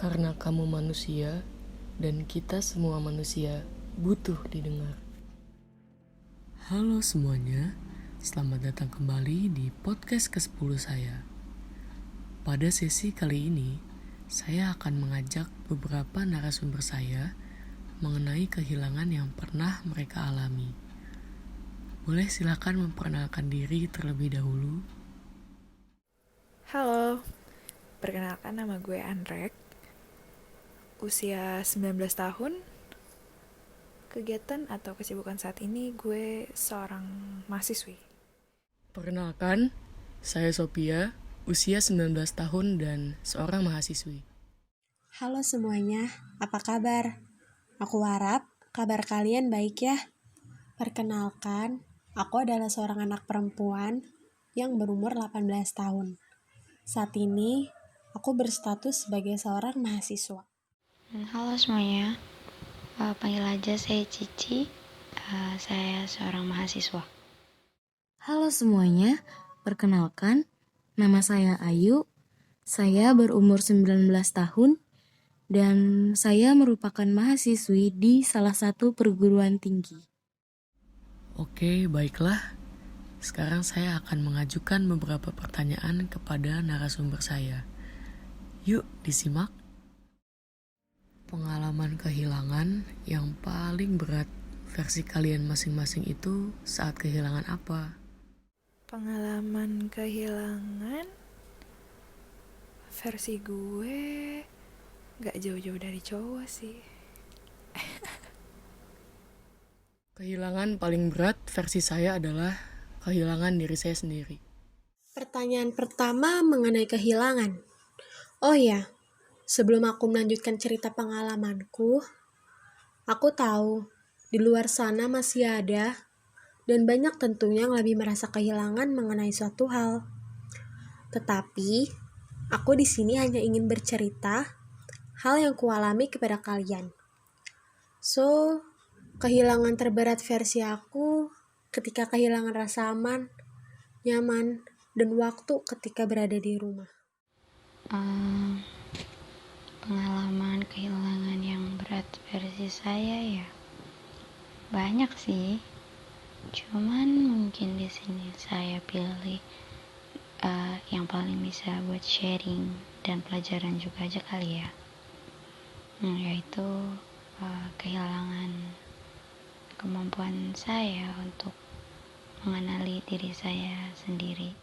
Karena kamu manusia, dan kita semua manusia butuh didengar. Halo semuanya, selamat datang kembali di podcast ke-10 saya. Pada sesi kali ini, saya akan mengajak beberapa narasumber saya mengenai kehilangan yang pernah mereka alami. Boleh silakan memperkenalkan diri terlebih dahulu. Halo, perkenalkan nama gue Andrek. Usia 19 tahun. Kegiatan atau kesibukan saat ini gue seorang mahasiswi. Perkenalkan, saya Sophia, usia 19 tahun dan seorang mahasiswi. Halo semuanya, apa kabar? Aku harap kabar kalian baik ya. Perkenalkan, aku adalah seorang anak perempuan yang berumur 18 tahun. Saat ini, aku berstatus sebagai seorang mahasiswa. Halo semuanya, panggil aja saya Cici. Saya seorang mahasiswa. Halo semuanya, perkenalkan, nama saya Ayu, saya berumur 19 tahun, dan saya merupakan mahasiswi di salah satu perguruan tinggi. Oke, baiklah. Sekarang saya akan mengajukan beberapa pertanyaan kepada narasumber saya. Yuk, disimak. Pengalaman kehilangan yang paling berat versi kalian masing-masing itu saat kehilangan apa? Pengalaman kehilangan versi gue gak jauh-jauh dari cowok sih. Kehilangan paling berat versi saya adalah kehilangan diri saya sendiri. Pertanyaan pertama mengenai kehilangan. Oh ya, sebelum aku melanjutkan cerita pengalamanku, aku tahu di luar sana masih ada dan banyak tentunya yang lebih merasa kehilangan mengenai suatu hal. Tetapi, aku di sini hanya ingin bercerita hal yang kualami kepada kalian. So, kehilangan terberat versi aku ketika kehilangan rasa aman, nyaman, dan waktu ketika berada di rumah. Pengalaman kehilangan yang berat versi saya ya banyak sih. Cuman mungkin di sini saya pilih yang paling bisa buat sharing dan pelajaran juga aja kali ya. Yaitu kehilangan kemampuan saya untuk mengenali diri saya sendiri.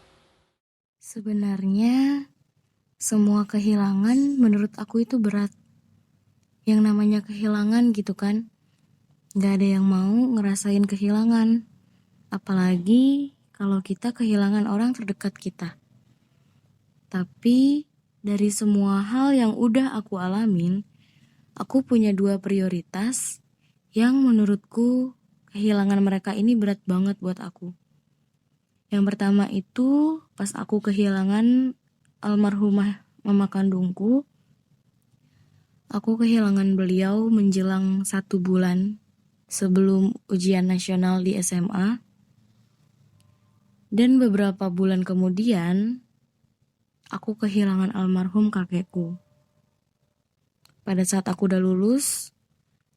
Sebenarnya, semua kehilangan menurut aku itu berat. Yang namanya kehilangan gitu kan, gak ada yang mau ngerasain kehilangan. Apalagi kalau kita kehilangan orang terdekat kita. Tapi dari semua hal yang udah aku alamin, aku punya 2 prioritas yang menurutku kehilangan mereka ini berat banget buat aku. Yang pertama itu pas aku kehilangan almarhumah mama kandungku. Aku kehilangan beliau menjelang 1 bulan sebelum ujian nasional di SMA. Dan beberapa bulan kemudian, aku kehilangan almarhum kakekku. Pada saat aku udah lulus,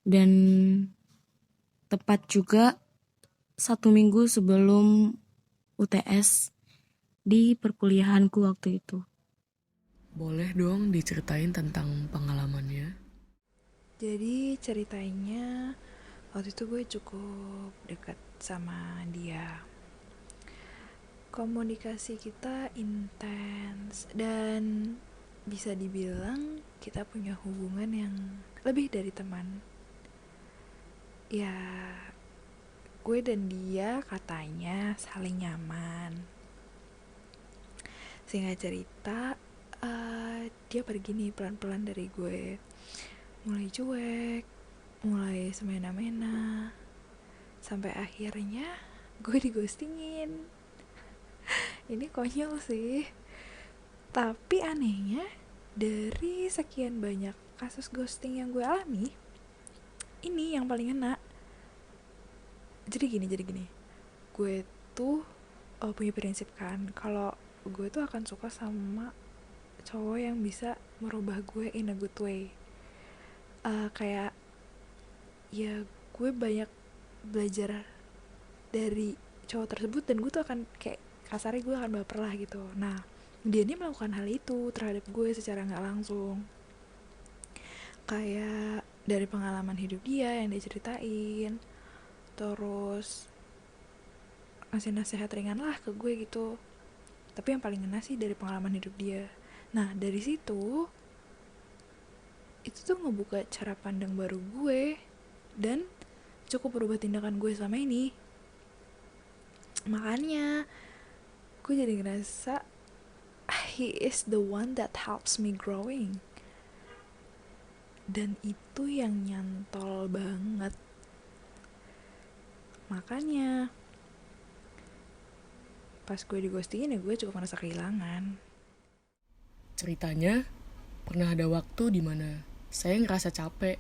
dan tepat juga 1 minggu sebelum UTS di perkuliahanku waktu itu. Boleh dong diceritain tentang pengalamannya? Jadi ceritanya waktu itu gue cukup dekat sama dia. Komunikasi kita intens dan bisa dibilang kita punya hubungan yang lebih dari teman. Ya, gue dan dia katanya saling nyaman. Singkat cerita, dia pergi nih pelan-pelan dari gue. Mulai cuek, mulai semena-mena, sampai akhirnya gue digostingin. Ini konyol sih. Tapi anehnya, dari sekian banyak kasus ghosting yang gue alami, ini yang paling enak. Jadi gini. Gue tuh punya prinsip kan, kalau gue tuh akan suka sama cowok yang bisa merubah gue in a good way. Kayak ya gue banyak belajar dari cowok tersebut, dan gue tuh akan kayak kasarnya gue akan baper lah gitu. Nah, dia ini melakukan hal itu terhadap gue secara nggak langsung, kayak dari pengalaman hidup dia yang dia ceritain, terus ngasih nasihat ringan lah ke gue gitu. Tapi yang paling ngena sih dari pengalaman hidup dia. Nah, dari situ itu tuh ngebuka cara pandang baru gue dan cukup berubah tindakan gue selama ini. Makanya gue jadi ngerasa he is the one that helps me growing. Dan itu yang nyantol banget. Makanya pas gue di ghostingin ya gue cukup merasa kehilangan. Ceritanya, pernah ada waktu di mana saya ngerasa capek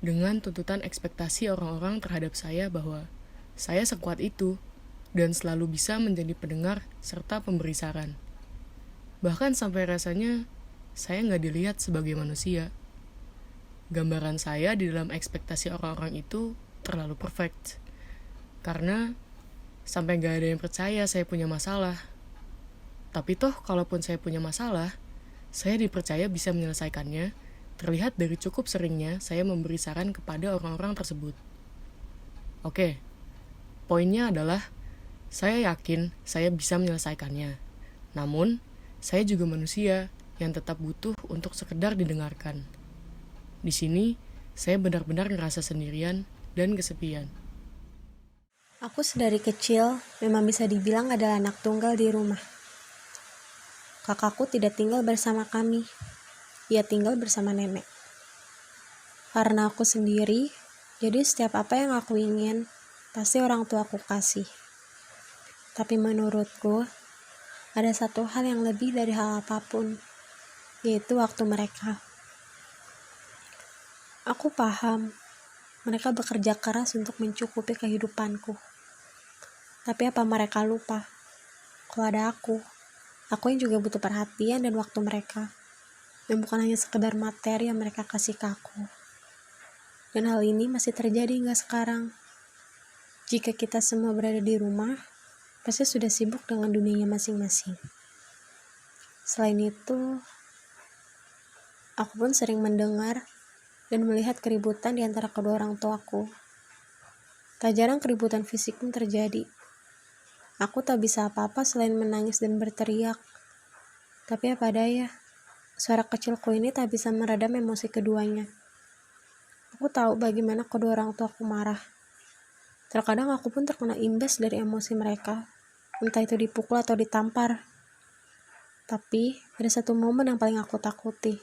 dengan tuntutan ekspektasi orang-orang terhadap saya bahwa saya sekuat itu dan selalu bisa menjadi pendengar serta pemberi saran. Bahkan sampai rasanya saya nggak dilihat sebagai manusia. Gambaran saya di dalam ekspektasi orang-orang itu terlalu perfect. Karena sampai nggak ada yang percaya saya punya masalah. Tapi toh kalaupun saya punya masalah, saya dipercaya bisa menyelesaikannya, terlihat dari cukup seringnya saya memberi saran kepada orang-orang tersebut. Oke, poinnya adalah saya yakin saya bisa menyelesaikannya. Namun, saya juga manusia yang tetap butuh untuk sekedar didengarkan. Di sini, saya benar-benar ngerasa sendirian dan kesepian. Aku sedari kecil memang bisa dibilang adalah anak tunggal di rumah. Kakakku tidak tinggal bersama kami. Ia tinggal bersama nenek. Karena aku sendiri, jadi setiap apa yang aku ingin, pasti orang tua aku kasih. Tapi menurutku, ada satu hal yang lebih dari hal apapun, yaitu waktu mereka. Aku paham, mereka bekerja keras untuk mencukupi kehidupanku. Tapi apa mereka lupa? Kalau ada aku yang juga butuh perhatian dan waktu mereka. Dan bukan hanya sekedar materi yang mereka kasih ke aku. Dan hal ini masih terjadi hingga sekarang. Jika kita semua berada di rumah, pasti sudah sibuk dengan dunianya masing-masing. Selain itu, aku pun sering mendengar dan melihat keributan di antara kedua orang tuaku. Tak jarang keributan fisik pun terjadi. Aku tak bisa apa-apa selain menangis dan berteriak. Tapi apa daya, suara kecilku ini tak bisa meredam emosi keduanya. Aku tahu bagaimana kedua orang tuaku marah. Terkadang aku pun terkena imbas dari emosi mereka, entah itu dipukul atau ditampar. Tapi ada satu momen yang paling aku takuti,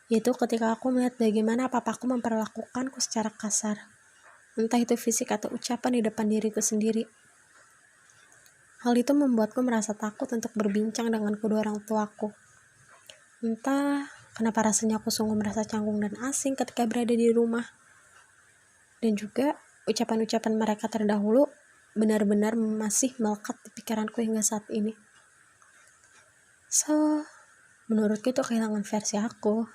yaitu ketika aku melihat bagaimana papaku memperlakukanku secara kasar, entah itu fisik atau ucapan di depan diriku sendiri. Hal itu membuatku merasa takut untuk berbincang dengan kedua orang tuaku. Entah kenapa rasanya aku sungguh merasa canggung dan asing ketika berada di rumah. Dan juga ucapan-ucapan mereka terdahulu benar-benar masih melekat di pikiranku hingga saat ini. So, menurutku itu kehilangan versi aku.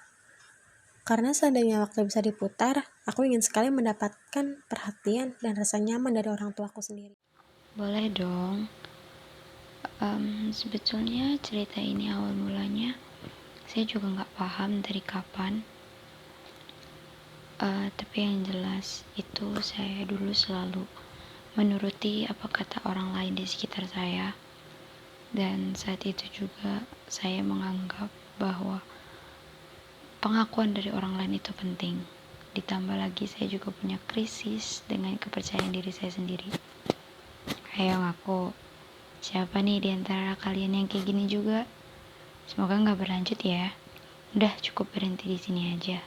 Karena seandainya waktu bisa diputar, aku ingin sekali mendapatkan perhatian dan rasa nyaman dari orang tuaku sendiri. Boleh dong. Sebetulnya cerita ini awal mulanya saya juga nggak paham dari kapan. Tapi yang jelas itu saya dulu selalu menuruti apa kata orang lain di sekitar saya. Dan saat itu juga saya menganggap bahwa pengakuan dari orang lain itu penting. Ditambah lagi saya juga punya krisis dengan kepercayaan diri saya sendiri. Ayo ngaku, siapa nih di antara kalian yang kayak gini juga? Semoga nggak berlanjut ya. Udah cukup berhenti di sini aja.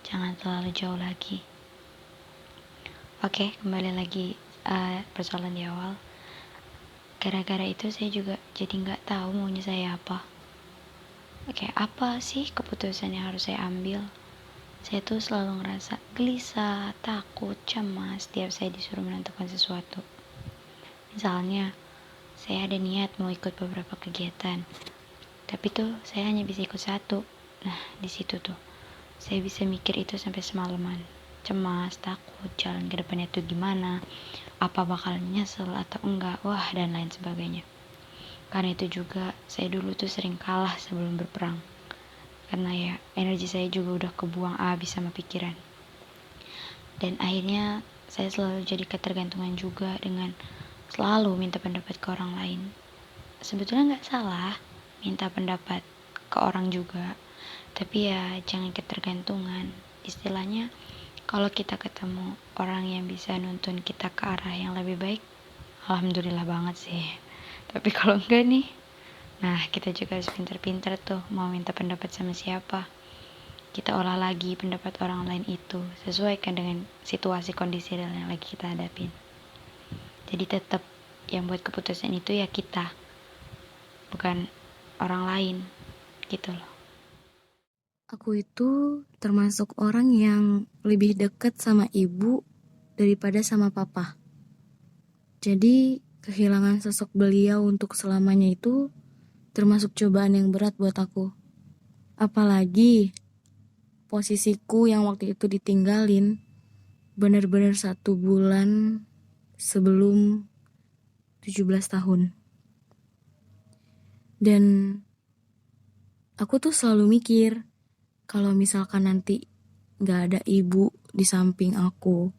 Jangan terlalu jauh lagi. Oke, kembali lagi persoalan di awal. Gara-gara itu saya juga jadi nggak tahu maunya saya apa. Kayak apa sih keputusan yang harus saya ambil? Saya tuh selalu ngerasa gelisah, takut, cemas setiap saya disuruh menentukan sesuatu. Misalnya, saya ada niat mau ikut beberapa kegiatan. Tapi tuh saya hanya bisa ikut satu. Nah, di situ tuh saya bisa mikir itu sampai semalaman. Cemas, takut, jalan ke depannya tuh gimana, apa bakal nyesel atau enggak, wah dan lain sebagainya. Karena itu juga saya dulu tuh sering kalah sebelum berperang. Karena ya energi saya juga udah kebuang habis sama pikiran. Dan akhirnya saya selalu jadi ketergantungan juga dengan selalu minta pendapat ke orang lain. Sebetulnya nggak salah minta pendapat ke orang juga, tapi ya jangan ketergantungan. Istilahnya kalau kita ketemu orang yang bisa nuntun kita ke arah yang lebih baik, alhamdulillah banget sih. Tapi kalau enggak nih, nah kita juga harus pintar-pintar tuh mau minta pendapat sama siapa. Kita olah lagi pendapat orang lain itu sesuaikan dengan situasi kondisi real yang lagi kita hadapin. Jadi tetap yang buat keputusan itu ya kita, bukan orang lain gitu loh. Aku itu termasuk orang yang lebih dekat sama ibu daripada sama papa. Jadi kehilangan sosok beliau untuk selamanya itu termasuk cobaan yang berat buat aku. Apalagi posisiku yang waktu itu ditinggalin benar-benar 1 bulan sebelum 17 tahun. Dan aku tuh selalu mikir, kalau misalkan nanti gak ada ibu di samping aku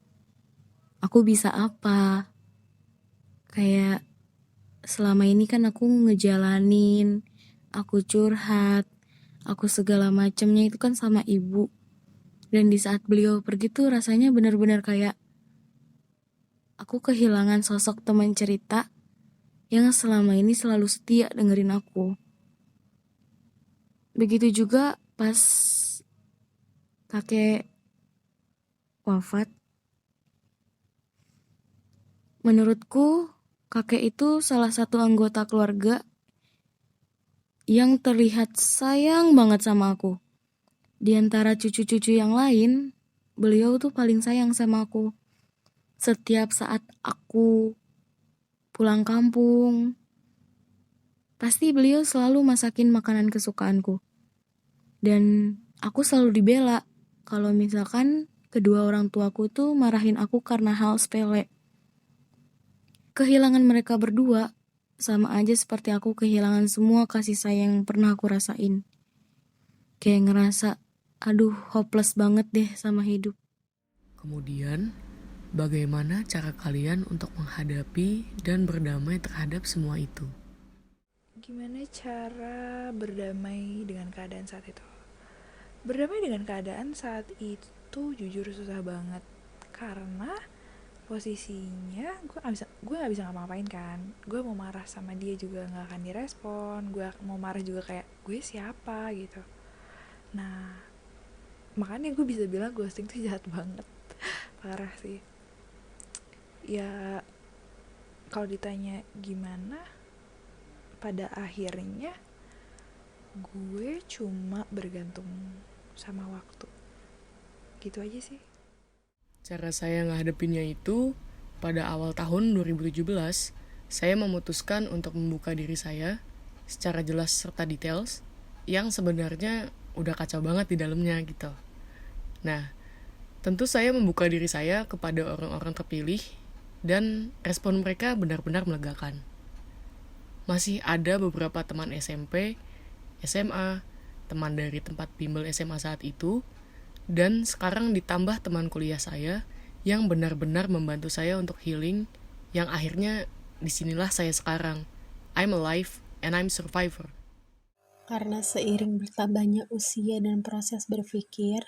bisa apa? Kayak selama ini kan aku ngejalanin, aku curhat, aku segala macemnya itu kan sama ibu. Dan di saat beliau pergi tuh rasanya benar-benar kayak aku kehilangan sosok teman cerita yang selama ini selalu setia dengerin aku. Begitu juga pas kakek wafat. Menurutku kakek itu salah satu anggota keluarga yang terlihat sayang banget sama aku. Di antara cucu-cucu yang lain, beliau tuh paling sayang sama aku. Setiap saat aku pulang kampung, pasti beliau selalu masakin makanan kesukaanku. Dan aku selalu dibela kalau misalkan kedua orang tuaku tuh marahin aku karena hal sepele. Kehilangan mereka berdua sama aja seperti aku kehilangan semua kasih sayang yang pernah aku rasain. Kayak ngerasa, aduh hopeless banget deh sama hidup. Kemudian, bagaimana cara kalian untuk menghadapi dan berdamai terhadap semua itu? Gimana cara berdamai dengan keadaan saat itu? Berdamai dengan keadaan saat itu jujur susah banget. Karena posisinya gue nggak bisa ngapa-ngapain kan. Gue mau marah sama dia juga nggak akan direspon. Gue mau marah juga kayak gue siapa gitu. Nah makanya gue bisa bilang ghosting tuh jahat banget. Parah sih. Ya kalau ditanya gimana, pada akhirnya gue cuma bergantung sama waktu. Gitu aja sih. Cara saya ngadepinnya itu, pada awal tahun 2017, saya memutuskan untuk membuka diri saya secara jelas serta details yang sebenarnya udah kacau banget di dalamnya gitu. Nah, tentu saya membuka diri saya kepada orang-orang terpilih dan respon mereka benar-benar melegakan. Masih ada beberapa teman SMP, SMA, teman dari tempat bimbel SMA saat itu, dan sekarang ditambah teman kuliah saya yang benar-benar membantu saya untuk healing, yang akhirnya disinilah saya sekarang. I'm alive and I'm survivor. Karena seiring bertambahnya usia dan proses berpikir,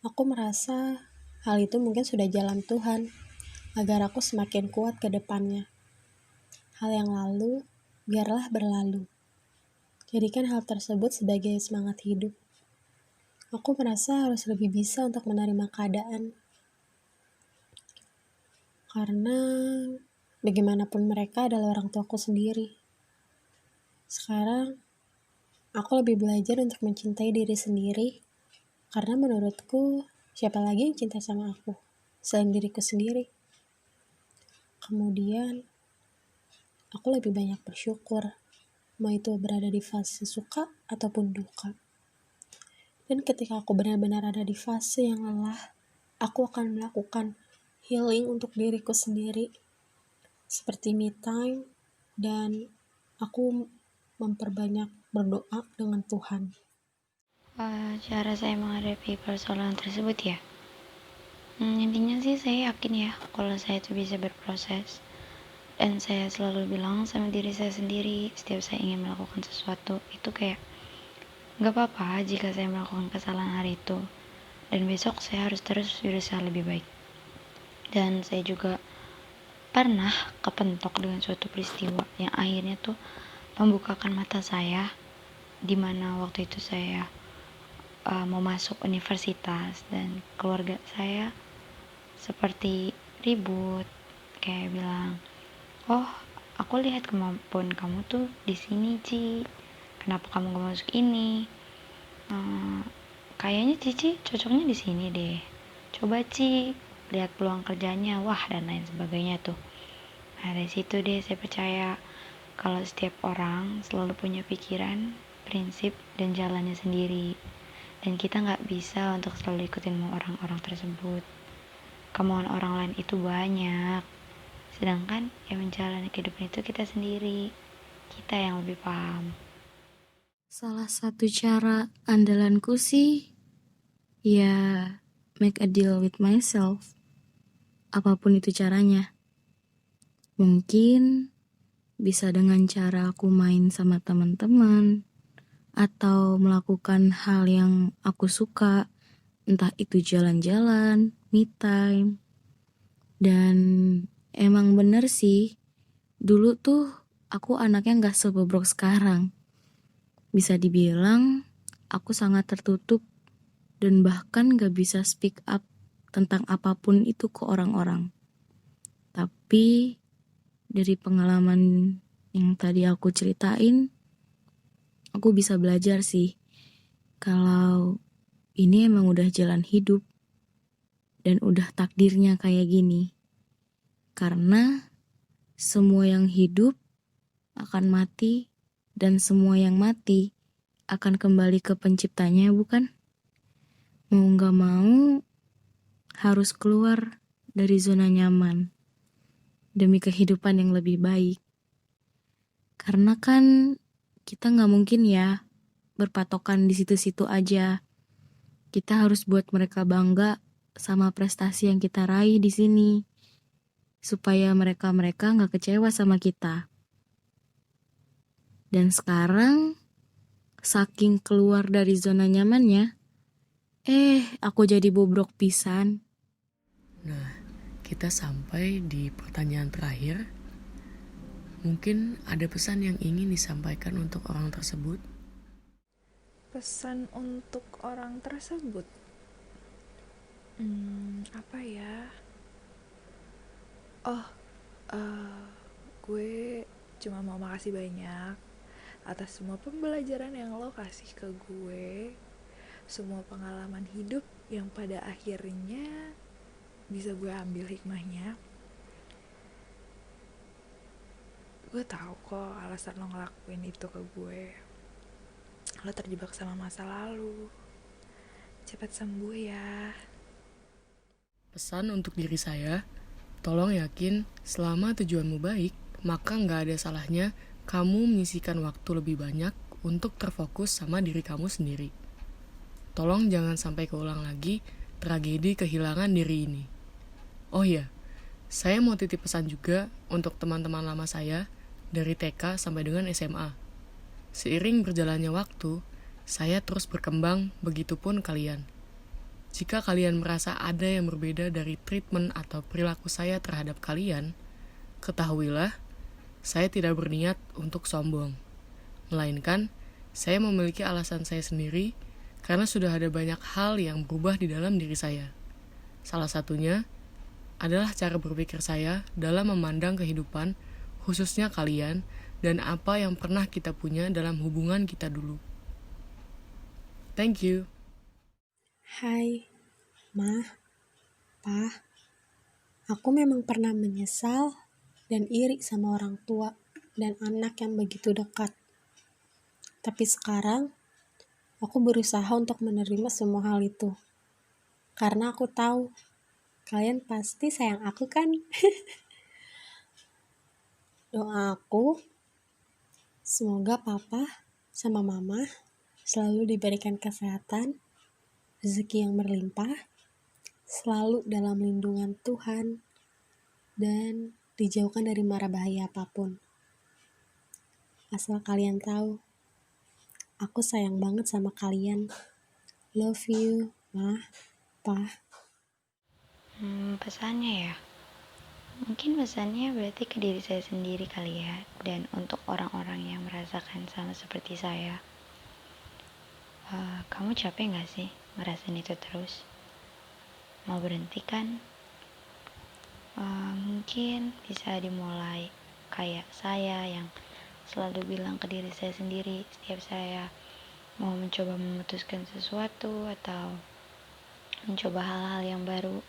aku merasa hal itu mungkin sudah jalan Tuhan agar aku semakin kuat ke depannya. Hal yang lalu, biarlah berlalu. Jadikan hal tersebut sebagai semangat hidup. Aku merasa harus lebih bisa untuk menerima keadaan. Karena bagaimanapun mereka adalah orang tuaku sendiri. Sekarang, aku lebih belajar untuk mencintai diri sendiri. Karena menurutku, siapa lagi yang cinta sama aku selain diriku sendiri? Kemudian, aku lebih banyak bersyukur mau itu berada di fase suka ataupun duka. Dan ketika aku benar-benar ada di fase yang lelah, aku akan melakukan healing untuk diriku sendiri, seperti me time, dan aku memperbanyak berdoa dengan Tuhan. Cara saya menghadapi persoalan tersebut ya, intinya sih saya yakin ya kalau saya itu bisa berproses. Dan saya selalu bilang sama diri saya sendiri setiap saya ingin melakukan sesuatu itu kayak gak apa-apa jika saya melakukan kesalahan hari itu, dan besok saya harus terus berusaha lebih baik. Dan saya juga pernah kepentok dengan suatu peristiwa yang akhirnya tuh membukakan mata saya, dimana waktu itu saya mau masuk universitas dan keluarga saya seperti ribut, kayak bilang, oh aku lihat kemampuan kamu tuh di sini Ci, kenapa kamu gak masuk ini? Kayaknya Cici cocoknya di sini deh, coba Ci lihat peluang kerjanya, wah dan lain sebagainya tuh. Nah dari situ deh saya percaya kalau setiap orang selalu punya pikiran, prinsip, dan jalannya sendiri, dan kita nggak bisa untuk selalu ikutin mau orang-orang tersebut. Kemauan orang lain itu banyak, sedangkan yang menjalani kehidupan itu kita sendiri, kita yang lebih paham. Salah satu cara andalanku sih, ya make a deal with myself. Apapun itu caranya. Mungkin bisa dengan cara aku main sama teman-teman, atau melakukan hal yang aku suka, entah itu jalan-jalan, me time. Dan emang bener sih, dulu tuh aku anaknya gak sebobrok sekarang. Bisa dibilang aku sangat tertutup dan bahkan gak bisa speak up tentang apapun itu ke orang-orang. Tapi dari pengalaman yang tadi aku ceritain, aku bisa belajar sih kalau ini emang udah jalan hidup dan udah takdirnya kayak gini. Karena semua yang hidup akan mati dan semua yang mati akan kembali ke penciptanya, bukan? Mau gak mau harus keluar dari zona nyaman demi kehidupan yang lebih baik. Karena kan kita gak mungkin ya berpatokan di situ-situ aja. Kita harus buat mereka bangga sama prestasi yang kita raih di sini, supaya mereka gak kecewa sama kita. Dan sekarang, saking keluar dari zona nyamannya, aku jadi bobrok pisan. Nah, kita sampai di pertanyaan terakhir. Mungkin ada pesan yang ingin disampaikan untuk orang tersebut. Pesan untuk orang tersebut, apa ya? Gue cuma mau makasih banyak atas semua pembelajaran yang lo kasih ke gue, semua pengalaman hidup yang pada akhirnya bisa gue ambil hikmahnya. Gue tahu kok alasan lo ngelakuin itu ke gue. Lo terjebak sama masa lalu. Cepat sembuh ya. Pesan untuk diri saya, tolong yakin selama tujuanmu baik, maka nggak ada salahnya kamu menyisihkan waktu lebih banyak untuk terfokus sama diri kamu sendiri. Tolong jangan sampai keulang lagi tragedi kehilangan diri ini. Oh iya, saya mau titip pesan juga untuk teman-teman lama saya dari TK sampai dengan SMA. Seiring berjalannya waktu, saya terus berkembang, begitupun kalian. Jika kalian merasa ada yang berbeda dari treatment atau perilaku saya terhadap kalian, ketahuilah, saya tidak berniat untuk sombong. Melainkan, saya memiliki alasan saya sendiri karena sudah ada banyak hal yang berubah di dalam diri saya. Salah satunya adalah cara berpikir saya dalam memandang kehidupan, khususnya kalian, dan apa yang pernah kita punya dalam hubungan kita dulu. Thank you. Hai, Ma, Pa, aku memang pernah menyesal dan iri sama orang tua dan anak yang begitu dekat. Tapi sekarang, aku berusaha untuk menerima semua hal itu. Karena aku tahu, kalian pasti sayang aku kan? Doa aku, semoga papa sama mama selalu diberikan kesehatan, rezeki yang berlimpah, selalu dalam lindungan Tuhan, dan dijauhkan dari mara bahaya apapun. Asal kalian tahu, aku sayang banget sama kalian. Love you, Ma, Pa. Pesannya ya, mungkin pesannya berarti ke diri saya sendiri kali ya, dan untuk orang-orang yang merasakan sama seperti saya. Kamu capek gak sih ngerasain itu terus? Mau berhenti kan? Mungkin bisa dimulai kayak saya yang selalu bilang ke diri saya sendiri setiap saya mau mencoba memutuskan sesuatu atau mencoba hal-hal yang baru.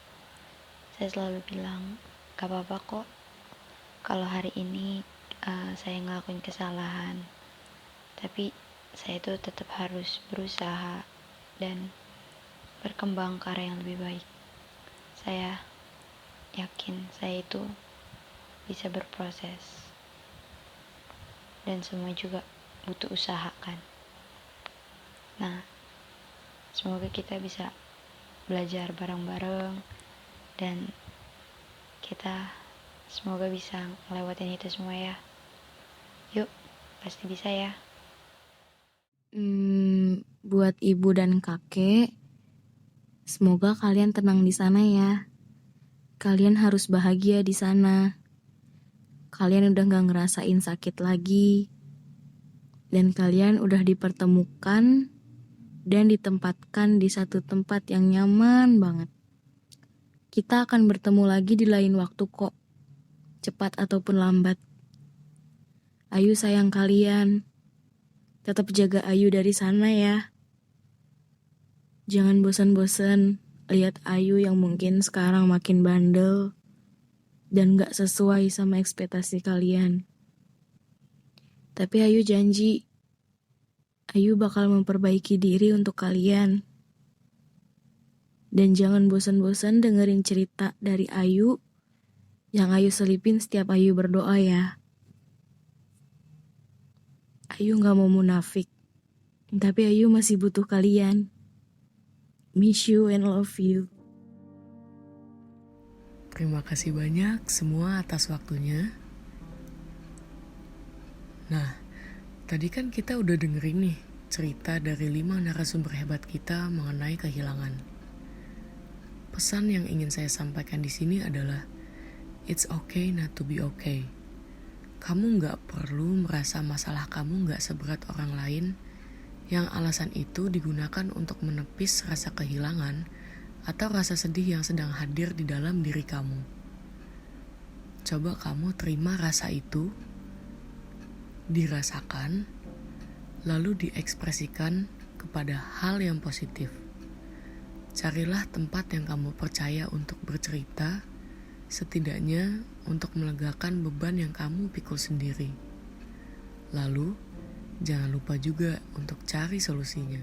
Saya selalu bilang, gak apa-apa kok kalau hari ini saya ngelakuin kesalahan, tapi saya itu tetap harus berusaha dan berkembang ke arah yang lebih baik. Saya yakin saya itu bisa berproses, dan semua juga butuh usaha kan. Nah, semoga kita bisa belajar bareng-bareng dan kita semoga bisa ngelewatin itu semua ya. Yuk, pasti bisa ya. Buat ibu dan kakek, semoga kalian tenang di sana ya. Kalian harus bahagia di sana. Kalian udah gak ngerasain sakit lagi. Dan kalian udah dipertemukan dan ditempatkan di satu tempat yang nyaman banget. Kita akan bertemu lagi di lain waktu kok, cepat ataupun lambat. Ayu sayang kalian. Tetap jaga Ayu dari sana ya. Jangan bosan-bosan lihat Ayu yang mungkin sekarang makin bandel dan gak sesuai sama ekspektasi kalian. Tapi Ayu janji, Ayu bakal memperbaiki diri untuk kalian. Dan jangan bosan-bosan dengerin cerita dari Ayu yang Ayu selipin setiap Ayu berdoa ya. Ayu gak mau munafik, tapi Ayu masih butuh kalian. Miss you and love you. Terima kasih banyak semua atas waktunya. Nah, tadi kan kita udah dengerin nih cerita dari 5 narasumber hebat kita mengenai kehilangan. Pesan yang ingin saya sampaikan di sini adalah it's okay not to be okay. Kamu gak perlu merasa masalah kamu gak seberat orang lain yang alasan itu digunakan untuk menepis rasa kehilangan atau rasa sedih yang sedang hadir di dalam diri kamu. Coba kamu terima rasa itu, dirasakan, lalu diekspresikan kepada hal yang positif. Carilah tempat yang kamu percaya untuk bercerita, setidaknya untuk melegakan beban yang kamu pikul sendiri. Lalu, jangan lupa juga untuk cari solusinya.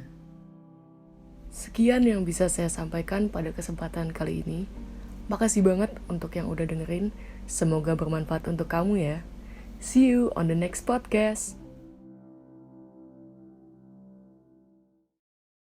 Sekian yang bisa saya sampaikan pada kesempatan kali ini. Makasih banget untuk yang udah dengerin. Semoga bermanfaat untuk kamu ya. See you on the next podcast.